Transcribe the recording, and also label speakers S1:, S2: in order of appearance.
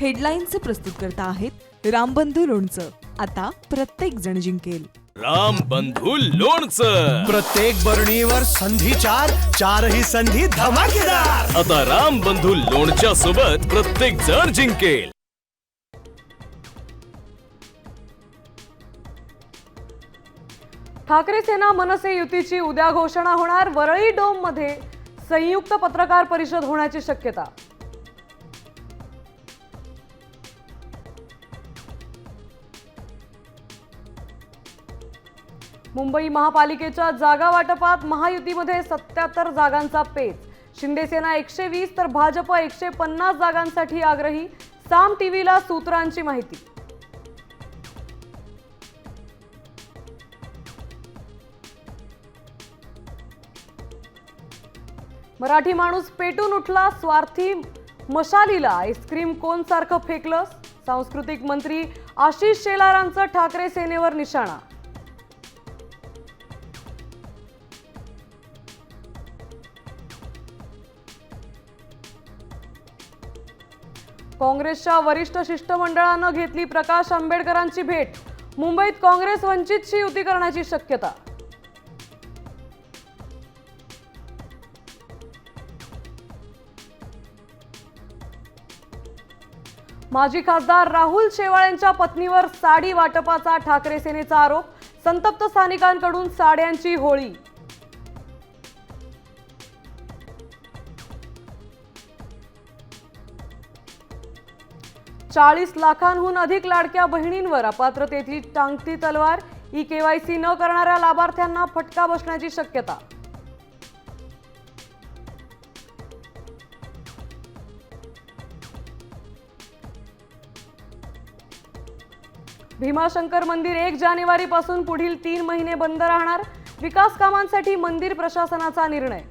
S1: हेडलाईन्सचे प्रस्तुत करता आहेत रामबंधू लोणचं. आता प्रत्येक जण जिंकेल.
S2: रामबंधू लोणचं.
S3: प्रत्येक बरणीवर संधी चारही संधी धमाकेदार.
S2: आता रामबंधू लोणच्या सोबत प्रत्येक जण जिंकेल.
S4: ठाकरे सेना मनसे युतीची उद्या घोषणा होणार. वरळी डोम मध्ये संयुक्त पत्रकार परिषद होण्याची शक्यता. मुंबई महापालिकेच्या जागा वाटपात महायुतीमध्ये 77 जागांचा पेच. शिंदे सेना 120 तर भाजप 150 जागांसाठी आग्रही. साम टीव्हीला सूत्रांची माहिती. मराठी माणूस पेटून उठला. स्वार्थी मशालीला आईस्क्रीम कोन सारखं फेकलं. सांस्कृतिक मंत्री आशिष शेलारांचं ठाकरे सेनेवर निशाणा. काँग्रेसच्या वरिष्ठ शिष्टमंडळानं घेतली प्रकाश आंबेडकरांची भेट. मुंबईत काँग्रेस वंचितची युती करण्याची शक्यता. माजी खासदार राहुल शेवाळेंच्या पत्नीवर साडी वाटपाचा ठाकरे सेनेचा आरोप. संतप्त स्थानिकांकडून साड्यांची होळी. ₹40 लाखांहून अधिक लाडक्या बहिणींवर अपात्रतेची टांगती तलवार. ई-केवायसी न करणाऱ्या लाभार्थ्यांना फटका बसण्याची शक्यता. भीमाशंकर मंदिर 1 जानेवारीपासून पुढील 3 महिने बंद राहणार. विकास कामांसाठी मंदिर प्रशासनाचा निर्णय.